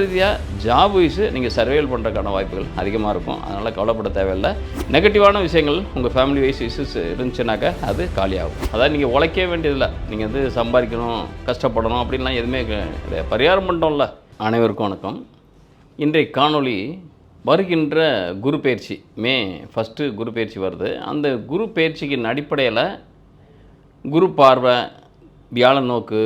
ரீதியாக job wise நீங்கள் survival பண்ணுறதுக்கான வாய்ப்புகள் அதிகமாக இருக்கும். அதனால் கவலைப்பட தேவையில்லை. நெகட்டிவான விஷயங்கள் உங்கள் ஃபேமிலி வைஸ் இஷ்யூஸ் இருந்துச்சுனாக்கா அது காலியாகும். அதாவது நீங்கள் உழைக்க வேண்டியதில்லை, நீங்கள் வந்து சம்பாதிக்கணும், கஷ்டப்படணும் அப்படின்லாம் எதுவுமே பரிகாரம் பண்ணிட்டோம்ல. அனைவருக்கும் வணக்கம். இன்றைய காணொளி வருகின்ற குரு பயிற்சி, மே 1 குரு பயிற்சி வருது. அந்த குரு பயிற்சியின் அடிப்படையில் குரு பார்வை, வியாழன் நோக்கு,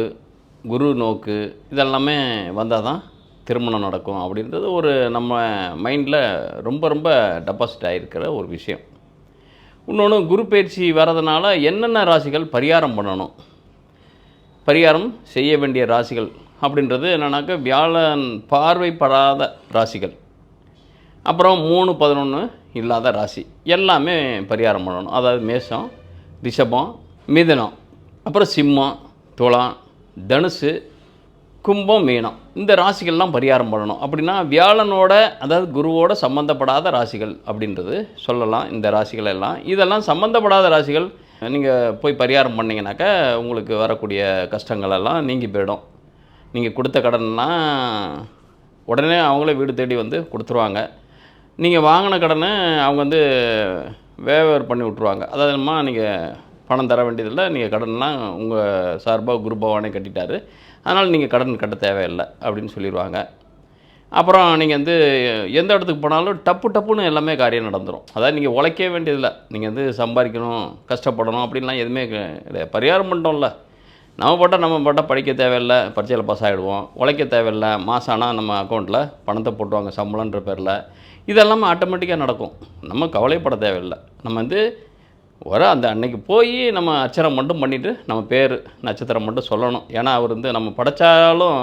குரு நோக்கு இதெல்லாமே வந்தால் தான் திருமணம் நடக்கும் அப்படின்றது ஒரு நம்ம மைண்டில் ரொம்ப டெபாசிட் ஆகிருக்கிற ஒரு விஷயம். இன்னொன்று, குரு பயிற்சி வர்றதுனால என்னென்ன ராசிகள் பரிகாரம் பண்ணணும், பரிகாரம் செய்ய வேண்டிய ராசிகள் அப்படின்றது என்னன்னாக்கா, வியாழன் பார்வைப்படாத ராசிகள், அப்புறம் 3, 11 இல்லாத ராசி எல்லாமே பரிகாரம் பண்ணணும். அதாவது மேஷம், ரிஷபம், மிதுனம், அப்புறம் சிம்மம், துலாம், தனுசு, கும்பம், மீனம், இந்த ராசிகள்லாம் பரிகாரம் பண்ணணும். அப்படின்னா வியாழனோட, அதாவது குருவோட சம்மந்தப்படாத ராசிகள் அப்படின்றது சொல்லலாம். இந்த ராசிகள் எல்லாம், இதெல்லாம் சம்மந்தப்படாத ராசிகள் நீங்கள் போய் பரிகாரம் பண்ணிங்கனாக்கா உங்களுக்கு வரக்கூடிய கஷ்டங்களெல்லாம் நீங்கி போயிடும். நீங்கள் கொடுத்த கடன்லாம் உடனே அவங்களே வீடு தேடி வந்து கொடுத்துருவாங்க. நீங்கள் வாங்கின கடனை அவங்க வந்து வேவர் பண்ணி விட்ருவாங்க. அதாவதுமா நீங்கள் பணம் தர வேண்டியதில்லை, நீங்கள் கடன்லாம் உங்கள் சார்பாக குரு பகவானே கட்டிட்டாரு, அதனால் நீங்கள் கடன் கட்ட தேவையில்லை அப்படின்னு சொல்லிடுவாங்க. அப்புறம் நீங்கள் வந்து எந்த இடத்துக்கு போனாலும் டப்புன்னு எல்லாமே காரியம் நடந்துடும். அதாவது நீங்கள் உழைக்க வேண்டியதில்லை, நீங்கள் வந்து சம்பாதிக்கணும், கஷ்டப்படணும் அப்படின்லாம் எதுவுமே கிடையாது. பரிகாரம் பண்ணிட்டோம்ல. நம்ம பாட்டால் படிக்க தேவையில்லை, பரீட்சையில் பாஸ் ஆகிடுவோம். உழைக்க தேவையில்லை, மாதம் ஆனால் நம்ம அக்கௌண்ட்டில் பணத்தை போட்டுவாங்க சம்பளன்ற பேரில். இதெல்லாமே ஆட்டோமேட்டிக்காக நடக்கும். நம்ம கவலைப்பட தேவையில்லை. நம்ம வந்து அந்த அன்னைக்கு போய் நம்ம அர்ச்சனை மட்டும் பண்ணிவிட்டு நம்ம பேர் நட்சத்திரம் மட்டும் சொல்லணும். ஏன்னா அவர் வந்து நம்ம படைச்சாலும்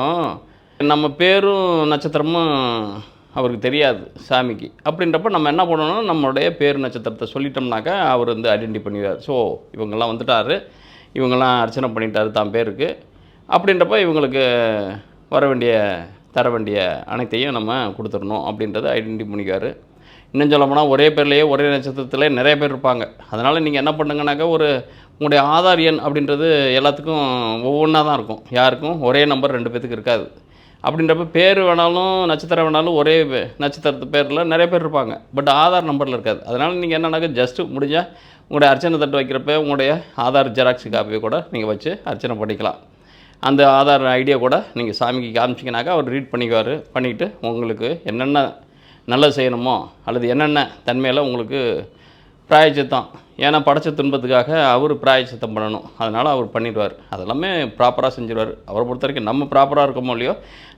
நம்ம பேரும் நட்சத்திரமும் அவருக்கு தெரியாது சாமிக்கு. அப்படின்றப்ப நம்ம என்ன பண்ணணும், நம்மளுடைய பேர் நட்சத்திரத்தை சொல்லிட்டோம்னாக்கா அவர் வந்து ஐடென்டி பண்ணிடுவார். ஸோ இவங்கெல்லாம் வந்துட்டார், இவங்கெல்லாம் அர்ச்சனை பண்ணிட்டாரு தான் பேருக்கு, அப்படின்றப்ப இவங்களுக்கு வர வேண்டிய தர வேண்டிய அனைத்தையும் நம்ம கொடுத்துடணும் அப்படின்றத ஐடென்டி பண்ணிக்குவார். இன்னும் சொல்ல போனால் ஒரே பேர்லேயே ஒரே நட்சத்திரத்திலே நிறைய பேர் இருப்பாங்க. அதனால் நீங்கள் என்ன பண்ணுங்கனாக்கா, உங்களுடைய ஆதார் எண் அப்படின்றது எல்லாத்துக்கும் ஒவ்வொன்றா தான் இருக்கும். யாருக்கும் ஒரே நம்பர் 2 பேத்துக்கு இருக்காது. அப்படின்றப்ப பேர் வேணாலும் நட்சத்திரம் வேணாலும் ஒரே நட்சத்திரத்து பேரில் நிறைய பேர் இருப்பாங்க, பட் ஆதார் நம்பரில் இருக்காது. அதனால் நீங்கள் என்னன்னாக்கா, ஜஸ்ட்டு முடிஞ்சால் உங்களுடைய அர்ச்சனை தட்டு வைக்கிறப்ப உங்களுடைய ஆதார் ஜெராக்ஸ் காப்பியை கூட நீங்கள் வச்சு அர்ச்சனை பண்ணிக்கலாம். அந்த ஆதார் ஐடியா கூட நீங்கள் சாமிக்கு காமிச்சிங்கனாக்கா அவர் ரீட் பண்ணிக்குவார். பண்ணிவிட்டு உங்களுக்கு என்னென்ன நல்லது செய்யணுமோ அல்லது என்னென்ன தன்மையில் உங்களுக்கு பிராயச்சித்தம், ஏன்னா படைச்ச துன்பத்துக்காக அவர் பிராயச்சித்தம் பண்ணணும், அதனால் அவர் பண்ணிடுவார். அதெல்லாமே ப்ராப்பராக செஞ்சுருவார். அவரை பொறுத்த வரைக்கும் நம்ம ப்ராப்பராக இருக்கோமோ இல்லையோ,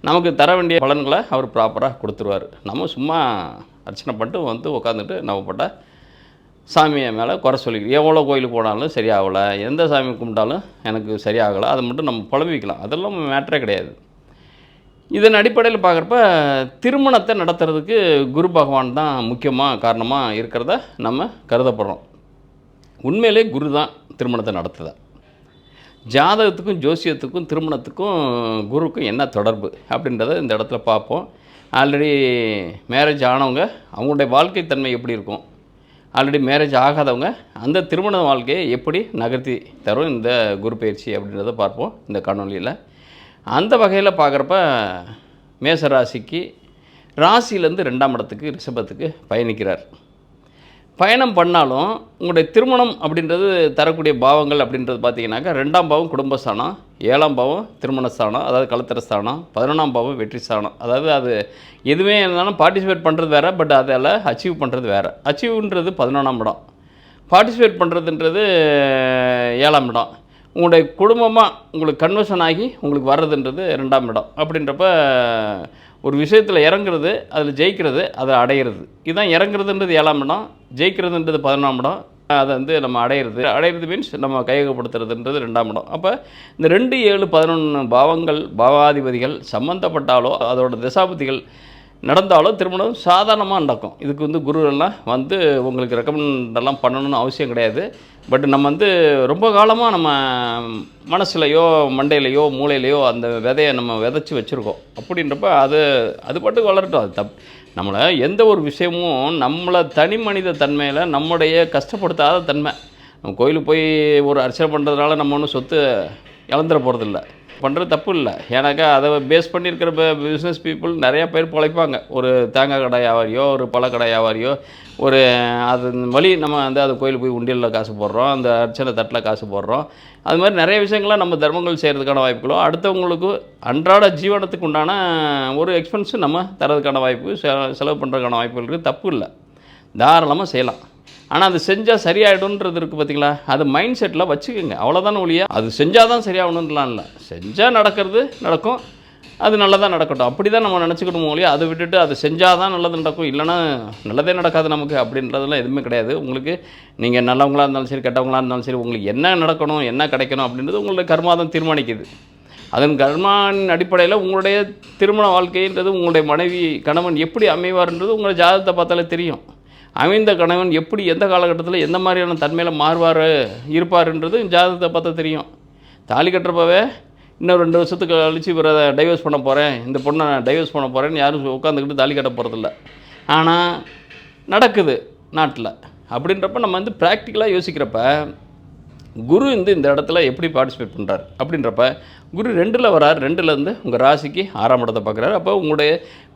நமக்கு தர வேண்டிய பலன்களை அவர் ப்ராப்பராக கொடுத்துருவார். நம்ம சும்மா அர்ச்சனை பண்ணிட்டு வந்து உட்காந்துட்டு நம்ம பட்ட சாமியை மேலே குறை சொல்லிக்கலாம். எவ்வளோ கோயிலுக்கு போனாலும் சரியாகலை, எந்த சாமி கும்பிட்டாலும் எனக்கு சரியாகலை, அதை மட்டும் நம்ம புலம்பிக்கலாம். அதெல்லாம் மேட்டரே கிடையாது. இதன் அடிப்படையில் பார்க்குறப்ப திருமணத்தை நடத்துறதுக்கு குரு பகவான் தான் முக்கியமாக காரணமாக இருக்கிறத நம்ம கருதப்படுறோம். உண்மையிலே குரு தான் திருமணத்தை நடத்துதா. ஜாதகத்துக்கும் ஜோசியத்துக்கும் திருமணத்துக்கும் குருவுக்கும் என்ன தொடர்பு அப்படின்றத இந்த இடத்துல பார்ப்போம். ஆல்ரெடி மேரேஜ் ஆனவங்க அவங்களுடைய வாழ்க்கை தன்மை எப்படி இருக்கும், ஆல்ரெடி மேரேஜ் ஆகாதவங்க அந்த திருமண வாழ்க்கையை எப்படி நகர்த்தி தரும் இந்த குரு பயிற்சி அப்படின்றத பார்ப்போம் இந்த காணொலியில். அந்த வகையில் பார்க்குறப்ப மேச ராசிக்கு ராசியிலேருந்து 2ஆம் இடத்துக்கு ரிஷபத்துக்கு பயணிக்கிறார். பயணம் பண்ணாலும் உங்களுடைய திருமணம் அப்படின்றது தரக்கூடிய பாவங்கள் அப்படின்றது பார்த்தீங்கன்னாக்கா, 2ஆம் பாவம் குடும்பஸ்தானம், 7ஆம் பாவம் திருமணஸ்தானம் அதாவது கலத்திரஸ்தானம், 11ஆம் பாவம் வெற்றி ஸ்தானம். அதாவது அது எதுவுமே இருந்தாலும் பார்ட்டிசிபேட் பண்ணுறது வேறு, பட் அதில் அச்சீவ் பண்ணுறது வேறு. அச்சீவ்ன்றது 11ஆம் இடம், பார்ட்டிசிபேட் பண்ணுறதுன்றது 7ஆம் இடம். உங்களுடைய குடும்பமாக உங்களுக்கு கன்வர்ஷன் ஆகி உங்களுக்கு வர்றதுன்றது 2ஆம் இடம். அப்படின்றப்ப ஒரு விஷயத்தில் இறங்குறது, அதில் ஜெயிக்கிறது, அதை அடையிறது, இதுதான் இறங்குறதுன்றது 7ஆம் இடம், ஜெயிக்கிறதுன்றது 11ஆம் இடம். அதை வந்து நம்ம அடையிறது மீன்ஸ் நம்ம கையகப்படுத்துறதுன்றது 2ஆம் இடம். அப்போ இந்த 2, 7, 11 பாவங்கள், பாவாதிபதிகள் சம்மந்தப்பட்டாலோ அதோட திசாபுத்திகள் நடந்தாலும் திருமணம் சாதாரணமாக நடக்கும். இதுக்கு வந்து குருவெல்லாம் வந்து உங்களுக்கு ரெக்கமெண்டெல்லாம் பண்ணணும்னு அவசியம் கிடையாது. பட் நம்ம வந்து ரொம்ப காலமாக நம்ம மனசுலையோ மண்டையிலையோ மூளையிலையோ அந்த விதையை நம்ம விதைச்சி வச்சுருக்கோம். அப்படின்றப்ப அது பாட்டுக்கு வளரட்டும். அது நம்மளை எந்த ஒரு விஷயமும் நம்மளை தனி மனித தன்மையில் நம்முடைய கஷ்டப்படுத்தாத தன்மை. நம்ம கோயிலுக்கு போய் ஒரு அர்ச்சனை பண்ணுறதுனால நம்ம ஒன்றும் சொத்து இழந்துட போகிறதில்ல. பண்ணுறது தப்பு இல்லை. ஏன்னாக்கா அதை பேஸ் பண்ணியிருக்கிற பிஸ்னஸ் பீப்புள் நிறையா பேர் பிழைப்பாங்க. ஒரு தேங்காய் கடை வியாபாரியோ, ஒரு பழக்கடை வியாபாரியோ, ஒரு அது வழி நம்ம அது கோயிலுக்கு போய் உண்டியலில் காசு போடுறோம், அந்த அர்ச்சனை தட்டில் காசு போடுறோம். அது மாதிரி நிறைய விஷயங்கள்லாம் நம்ம தர்மங்கள் செய்கிறதுக்கான வாய்ப்புகளோ, அடுத்தவங்களுக்கு அன்றாட ஜீவனத்துக்கு உண்டான ஒரு எக்ஸ்பென்ஸு நம்ம தரதுக்கான வாய்ப்பு, செலவு பண்ணுறதுக்கான வாய்ப்புகள் இருக்குது. தப்பு இல்லை, தாராளமாக செய்யலாம். ஆனால் அது செஞ்சால் சரியாயிடும்ன்றது இருக்குது பார்த்தீங்களா, அது மைண்ட் செட்டில் வச்சுக்கோங்க. அவ்வளோதான ஒழிய அது செஞ்சால் தான் சரியாகணும்லாம் இல்லை. செஞ்சால் நடக்கிறது நடக்கும், அது நல்லதாக நடக்கட்டும், அப்படி தான் நம்ம நினச்சிக்கணும் ஒழிய அதை விட்டுட்டு அது செஞ்சால் தான் நல்லது நடக்கும், இல்லைனா நல்லதே நடக்காது நமக்கு அப்படின்றதெல்லாம் எதுவுமே கிடையாது. உங்களுக்கு நீங்கள் நல்லவங்களாக இருந்தாலும் சரி, கெட்டவங்களாக இருந்தாலும் சரி, உங்களுக்கு என்ன நடக்கணும், என்ன கிடைக்கணும் அப்படின்றது உங்களுடைய கர்மாதான் தீர்மானிக்குது. அதன் கர்மாவின் அடிப்படையில் உங்களுடைய திருமண வாழ்க்கைன்றது, உங்களுடைய மனைவி கணவன் எப்படி அமைவார்ன்றது உங்களுடைய ஜாதகத்தை பார்த்தாலே தெரியும். அமைந்த கணவன் எப்படி எந்த காலகட்டத்தில் எந்த மாதிரியான தன்மையில் மாறுவார் இருப்பார்ன்றது ஜாதகத்தை பார்த்தா தெரியும். தாலி கட்டுறப்பவே இன்னும் 2 வருஷத்துக்கு கழிச்சு இவரை டைவர்ஸ் பண்ண போகிறேன், இந்த பொண்ணை நான் டைவர்ஸ் பண்ண போகிறேன்னு யாரும் உட்காந்துக்கிட்டு தாலி கட்ட போகிறதில்ல. ஆனால் நடக்குது நாட்டில். அப்படின்றப்ப நம்ம ப்ராக்டிக்கலாக யோசிக்கிறப்ப குரு இந்த இடத்துல எப்படி பார்ட்டிசிபேட் பண்ணுறார் அப்படின்றப்ப குரு 2ல் வரார். 2லேருந்து உங்கள் ராசிக்கு 6ஆம் இடத்தை பார்க்குறாரு. அப்போ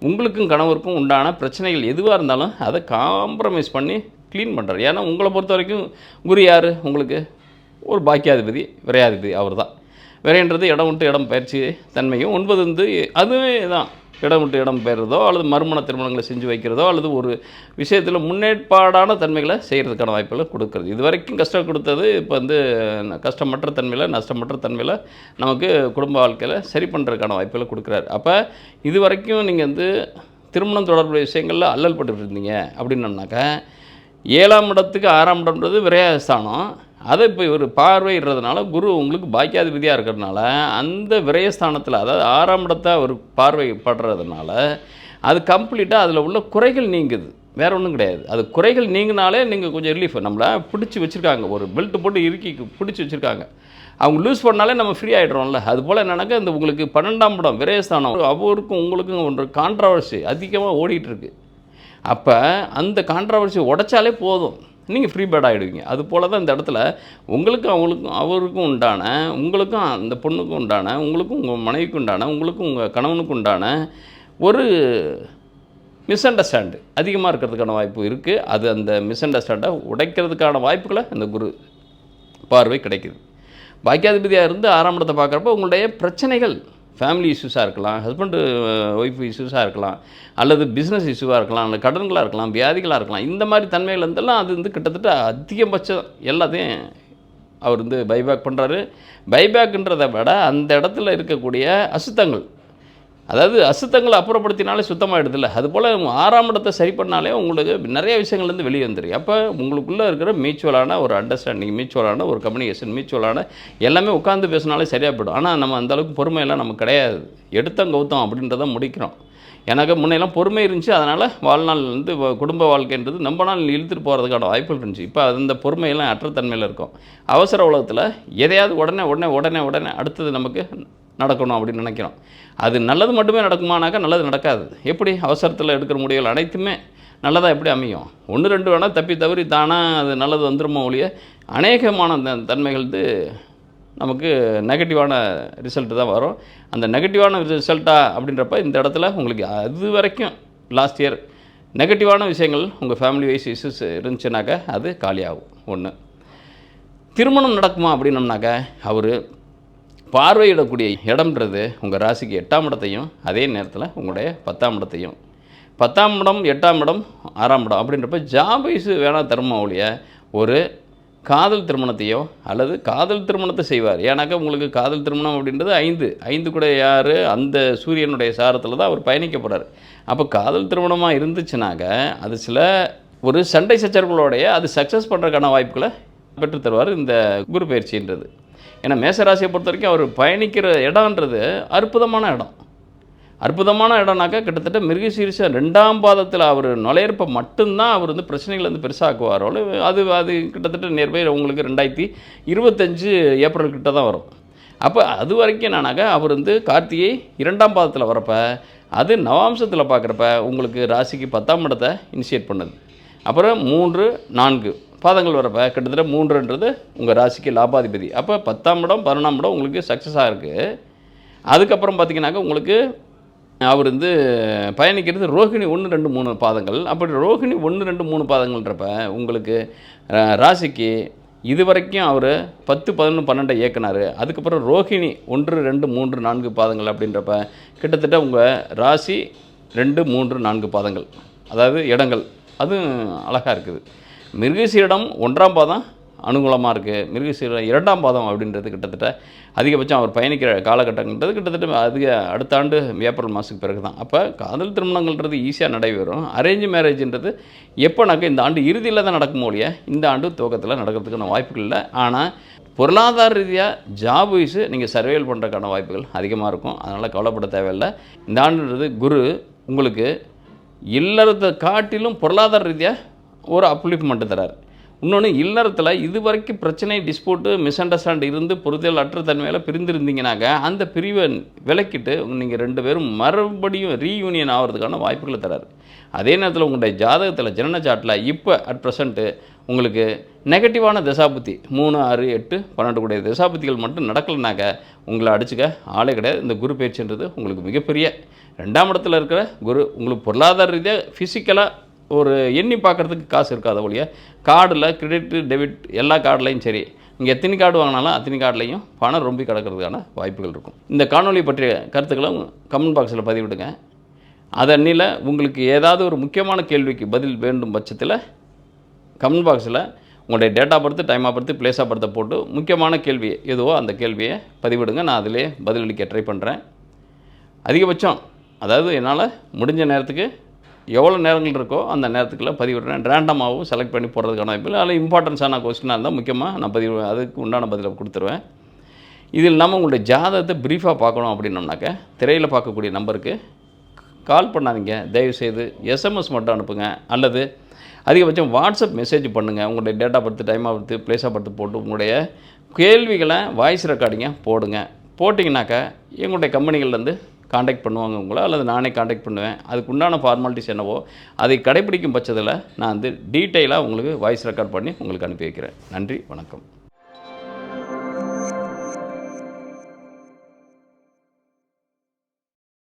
உங்களுக்கும் கணவருக்கும் உண்டான பிரச்சனைகள் எதுவாக இருந்தாலும் அதை காம்ப்ரமைஸ் பண்ணி க்ளீன் பண்ணுறாரு. ஏன்னா உங்களை பொறுத்த வரைக்கும் குரு யார், உங்களுக்கு ஒரு பாக்கியாதிபதி, விரையாதிபதி அவர் தான். விரைன்றது இடம் விட்டு இடம் பயிற்சி தன்மையும். 9 அதுவே தான் இடம் விட்டு இடம் பெறுறதோ, அல்லது மறுமண திருமணங்களை செஞ்சு வைக்கிறதோ, அல்லது ஒரு விஷயத்தில் முன்னேற்பாடான தன்மைகளை செய்கிறதுக்கான வாய்ப்புகளை கொடுக்குறது. இது வரைக்கும் கஷ்டம் கொடுத்தது இப்போ கஷ்டமற்ற தன்மையில், நஷ்டமற்ற தன்மையில் நமக்கு குடும்ப வாழ்க்கையில் சரி பண்ணுறதுக்கான வாய்ப்புகளை கொடுக்குறாரு. அப்போ இது வரைக்கும் நீங்கள் திருமணம் தொடர்புடைய விஷயங்களில் அல்லல் பட்டு இருந்தீங்க அப்படின்னோம்னாக்கா 7ஆம் இடத்துக்கு 6ஆம் இடம்ன்றது விரயஸ்தானம். அதை இப்போ ஒரு பார்வையிடுறதுனால குரு உங்களுக்கு பாக்கியாதிபதியாக இருக்கிறதுனால அந்த விரயஸ்தானத்தில், அதாவது 6ஆம் இடத்தை ஒரு பார்வைப்படுறதுனால அது கம்ப்ளீட்டாக அதில் உள்ள குறைகள் நீங்குது. வேறு ஒன்றும் கிடையாது. அது குறைகள் நீங்கினாலே நீங்கள் கொஞ்சம் ரிலீஃப். நம்மளை பிடிச்சி வச்சுருக்காங்க, ஒரு பெல்ட் போட்டு இறுக்கி பிடிச்சி வச்சுருக்காங்க. அவங்க லூஸ் பண்ணாலே நம்ம ஃப்ரீ ஆகிடுறோம்ல. அதுபோல் என்னன்னாக்கா உங்களுக்கு 12ஆம் இடம் விரயஸ்தானம், அவருக்கும் உங்களுக்கும் ஒரு கான்ட்ரவர்சி அதிகமாக ஓடிட்டுருக்கு. அப்போ அந்த கான்ட்ரவர்சி உடைச்சாலே போதும், நீங்கள் ஃப்ரீ பேர்ட் ஆகிடுவீங்க. அது போல் தான் இந்த இடத்துல உங்களுக்கும் அவருக்கும் உண்டான, உங்களுக்கும் அந்த பொண்ணுக்கும் உண்டான, உங்களுக்கும் உங்கள் மனைவிக்கு உண்டான, உங்களுக்கும் உங்கள் கணவனுக்கு உண்டான ஒரு மிஸ் அண்டர்ஸ்டாண்டு அதிகமாக இருக்கிறதுக்கான வாய்ப்பு இருக்குது. அது அந்த மிஸ் அண்டர்ஸ்டாண்டை உடைக்கிறதுக்கான வாய்ப்புகளை அந்த குரு பார்வை கிடைக்குது. பாக்கியாதிபதியாக இருந்து 6ஆம் இடத்தை பார்க்குறப்ப உங்களுடைய பிரச்சனைகள், ஃபேமிலி இஷ்யூஸாக இருக்கலாம், ஹஸ்பண்டு ஒய்ஃப் இஷ்யூஸாக இருக்கலாம், அல்லது பிஸ்னஸ் இஷ்யூவாக இருக்கலாம், அல்லது கடன்களாக இருக்கலாம், வியாதிகளாக இருக்கலாம், இந்த மாதிரி தன்மைகள் இருந்தெல்லாம் அது கிட்டத்தட்ட அதிகபட்சம் எல்லாத்தையும் அவர் பைபேக் பண்ணுறாரு. பைபேக்குன்றதை விட அந்த இடத்துல இருக்கக்கூடிய அசுத்தங்கள், அதாவது அசுத்தங்களை அப்புறப்படுத்தினாலே சுத்தமாகிடுதில்ல. அதுபோல் 6ஆம் இடத்தை சரி பண்ணாலே உங்களுக்கு நிறைய விஷயங்கள்லேருந்து வெளியே வந்துடும். அப்போ உங்களுக்குள்ளே இருக்கிற மியூச்சுவலான ஒரு அண்டர்ஸ்டாண்டிங், மியூச்சுவலான ஒரு கம்யூனிகேஷன், மியூச்சுவலான எல்லாமே உட்காந்து பேசினாலே சரியாக போய்டும். ஆனால் நம்ம அந்தளவுக்கு பொறுமையெல்லாம் நமக்கு கிடையாது. எடுத்தம் கௌத்தம் அப்படின்றத முடிக்கிறோம். எனக்கு முன்னெல்லாம் பொறுமை இருந்துச்சு, அதனால் வாழ்நாள் குடும்ப வாழ்க்கைன்றது ரொம்ப நாள் இழுத்துட்டு போகிறதுக்கான வாய்ப்புகள் இருந்துச்சு. இப்போ அந்த பொறுமையெல்லாம் அற்ற தன்மையில் இருக்கும். அவசர உலகத்தில் எதையாவது உடனே அடுத்தது நமக்கு நடக்கணும் அப்படின்னு நினைக்கிறோம். அது நல்லது மட்டுமே நடக்குமானாக்கா நல்லது நடக்காது. எப்படி அவசரத்தில் எடுக்கிற முடிவுகள் அனைத்துமே நல்லதாக எப்படி அமையும்? 1-2 வேணால் தப்பி தவறி தானாக அது நல்லது வந்துருமோ ஒழிய அநேகமான தன்மைகள் நமக்கு நெகட்டிவான ரிசல்ட்டு தான் வரும். அந்த நெகட்டிவான ரிசல்ட்டாக அப்படின்றப்ப இந்த இடத்துல உங்களுக்கு அது வரைக்கும் லாஸ்ட் இயர் நெகட்டிவான விஷயங்கள் உங்கள் ஃபேமிலி வைஸ் இஷ்யூஸ் இருந்துச்சுனாக்கா அது காலியாகும். 1 திருமணம் நடக்குமா அப்படின்னோம்னாக்கா அவர் பார்வையிடக்கூடிய இடம்ன்றது உங்கள் ராசிக்கு 8ஆம் இடத்தையும், அதே நேரத்தில் உங்களுடைய 10ஆம் இடத்தையும். 10ஆம் இடம், 8ஆம் இடம், 6ஆம் இடம் அப்படின்றப்ப ஜாப் வைஸு வேணால் தருமா ஒழிய ஒரு காதல் திருமணத்தையோ அல்லது காதல் திருமணத்தை செய்வார். ஏன்னாக்கா உங்களுக்கு காதல் திருமணம் அப்படின்றது 5 கூட யார், அந்த சூரியனுடைய சாரத்தில் தான் அவர் பயணிக்க போகிறார். அப்போ காதல் திருமணமாக இருந்துச்சுனாக்க அது சில ஒரு சண்டை சச்சரவுகளோடைய அது சக்ஸஸ் பண்ணுறதுக்கான வாய்ப்புகளை பெற்றுத்தருவார் இந்த குரு பயிற்சின்றது. ஏன்னா மேசராசியை பொறுத்த வரைக்கும் அவர் பயணிக்கிற இடம்ன்றது அற்புதமான இடம்னாக்கா கிட்டத்தட்ட மிருகசீரிஷம் 2ஆம் பாதத்தில் அவர் நுழையிறப்ப மட்டும்தான் அவர் பிரச்சனைகள் பெருசாக்குவாரோ. அது கிட்டத்தட்ட நியர்பை உங்களுக்கு 2025 ஏப்ரல் கிட்ட தான் வரும். அப்போ அது வரைக்கும் என்னன்னாக்கா அவர் கார்த்திகை 2ஆம் பாதத்தில் வரப்ப அது நவாம்சத்தில் பார்க்குறப்ப உங்களுக்கு ராசிக்கு 10ஆம் இடத்தை இனிஷியேட் பண்ணுது. அப்புறம் 3-4 பாதங்கள் வரப்போ கிட்டத்தட்ட 3ன்றது உங்கள் ராசிக்கு லாபாதிபதி. அப்போ 10ஆம் இடம் 11ஆம் இடம் உங்களுக்கு சக்ஸஸாக இருக்குது. அதுக்கப்புறம் பார்த்திங்கனாக்கா உங்களுக்கு அவர் வந்து பயணிக்கிறது ரோஹிணி 1, 2, 3 பாதங்கள். அப்படி ரோஹிணி 1, 2, 3 பாதங்கள்ன்றப்ப உங்களுக்கு ராசிக்கு இதுவரைக்கும் அவர் 10, 11, 12 இயக்குனார். அதுக்கப்புறம் ரோஹிணி 1, 2, 3, 4 பாதங்கள் அப்படின்றப்ப கிட்டத்தட்ட உங்கள் ராசி 2, 3, 4 பாதங்கள், அதாவது இடங்கள் அதுவும் அழகாக இருக்குது. மிருகசீரிடம் 1ஆம் பாதம் அனுகூலமாக இருக்குது. மிருகசீரிடம் 2ஆம் பாதம் அப்படின்றது கிட்டத்தட்ட அதிகபட்சம் அவர் பயணிக்கிற காலகட்டங்கள்ன்றது கிட்டத்தட்ட அடுத்த ஆண்டு ஏப்ரல் மாதத்துக்கு பிறகு தான். அப்போ காதல் திருமணங்கள்ன்றது ஈஸியாக நடைபெறும். அரேஞ்ச் மேரேஜ்ன்றது எப்போனாக்கா இந்த ஆண்டு இறுதியில் தான் நடக்கும் ஒழிய இந்த ஆண்டு துவக்கத்தில் நடக்கிறதுக்கான வாய்ப்புகள் இல்லை. ஆனால் பொருளாதார ரீதியாக ஜாப் வைஸு நீங்கள் சர்வேல் பண்ணுறதுக்கான வாய்ப்புகள் அதிகமாக இருக்கும். அதனால் கவலைப்பட தேவையில்லை. இந்த ஆண்டுன்றது குரு உங்களுக்கு இல்லறத்தை காட்டிலும் பொருளாதார ரீதியாக ஒரு அப்லிஃப்ட்மெண்ட்டு தரார். இன்னொன்று, இல்லறத்தில் இது வரைக்கும் பிரச்சனை, டிஸ்பியூட்டு, மிஸ் அண்டர்ஸ்டாண்ட் இருந்து பொறுத்தல் அற்ற தன்மையில் பிரிந்திருந்தீங்கனாக்க அந்த பிரிவை விலக்கிட்டு நீங்கள் 2 பேரும் மறுபடியும் ரீயூனியன் ஆகிறதுக்கான வாய்ப்புகளை தரார். அதே நேரத்தில் உங்களுடைய ஜாதகத்தில் ஜனன சாட்டில் இப்போ அட் ப்ரெசண்ட்டு உங்களுக்கு நெகட்டிவான தசாபுத்தி 3, 6, 8, 12 கூடிய தசாபுத்திகள் மட்டும் நடக்கலைனாக்க உங்களை அடிச்சுக்க ஆளே கிடையாது. இந்த குரு பயிற்சின்றது உங்களுக்கு மிகப்பெரிய 2ஆம் இடத்துல இருக்கிற குரு உங்களுக்கு பொருளாதார ரீதியாக ஃபிசிக்கலாக ஒரு எண்ணி பார்க்குறதுக்கு காசு இருக்காத ஒழிய கார்டில் கிரெடிட் டெபிட் எல்லா கார்டுலையும் சரி, நீங்கள் எத்தனை கார்டு வாங்கினாலும் அத்தனை கார்டுலையும் பணம் ரொம்ப கிடக்கிறதுக்கான வாய்ப்புகள் இருக்கும். இந்த காணொலி பற்றிய கருத்துக்களை கமெண்ட் பாக்ஸில் பதிவிடுங்க. அதன்னில் உங்களுக்கு ஏதாவது ஒரு முக்கியமான கேள்விக்கு பதில் வேண்டும் பட்சத்தில் கமெண்ட் பாக்ஸில் உங்களுடைய date of birth, time of birth, place of பர்த்தை போட்டு முக்கியமான கேள்வி எதுவோ அந்த கேள்வியை பதிவிடுங்க. நான் அதிலே பதிலளிக்க ட்ரை பண்ணுறேன். அதிகபட்சம் அதாவது என்னால் முடிஞ்ச நேரத்துக்கு எவ்வளோ நேரங்கள் இருக்கோ அந்த நேரத்துக்குள்ளே பதிவிடுறேன். ரேண்டமாகவும் செலக்ட் பண்ணி போடுறதுக்கான வாய்ப்பு. அதில் இம்பார்ட்டன்ஸான கொஸ்டினாக இருந்தால் முக்கியமாக நான் அதுக்கு உண்டான பதிலை கொடுத்துருவேன். இது இல்லாமல் உங்களுடைய ஜாதகத்தை ப்ரீஃபாக பார்க்கணும் அப்படின்னோம்னாக்க திரையில் பார்க்கக்கூடிய நம்பருக்கு கால் பண்ணாதீங்க. தயவுசெய்து எஸ்எம்எஸ் மட்டும் அனுப்புங்க, அல்லது அதிகபட்சம் வாட்ஸ்அப் மெசேஜ் பண்ணுங்கள். உங்களுடைய date of birth, time of birth, place of birth போட்டு உங்களுடைய கேள்விகளை வாய்ஸ் ரெக்கார்டிங்க போடுங்க. போட்டிங்கனாக்கா எங்களுடைய கம்பெனிகள்லேருந்து காண்டாக்ட் பண்ணுவாங்க உங்களை, அல்லது நானே காண்டாக்ட் பண்ணுவேன். அதுக்கு உண்டான ஃபார்மாலிட்டிஸ் என்னவோ அதை கடைப்பிடிக்கும் பட்சத்தில் நான் டீட்டெயிலாக உங்களுக்கு வாய்ஸ் ரெக்கார்ட் பண்ணி உங்களுக்கு அனுப்பி வைக்கிறேன். நன்றி, வணக்கம்.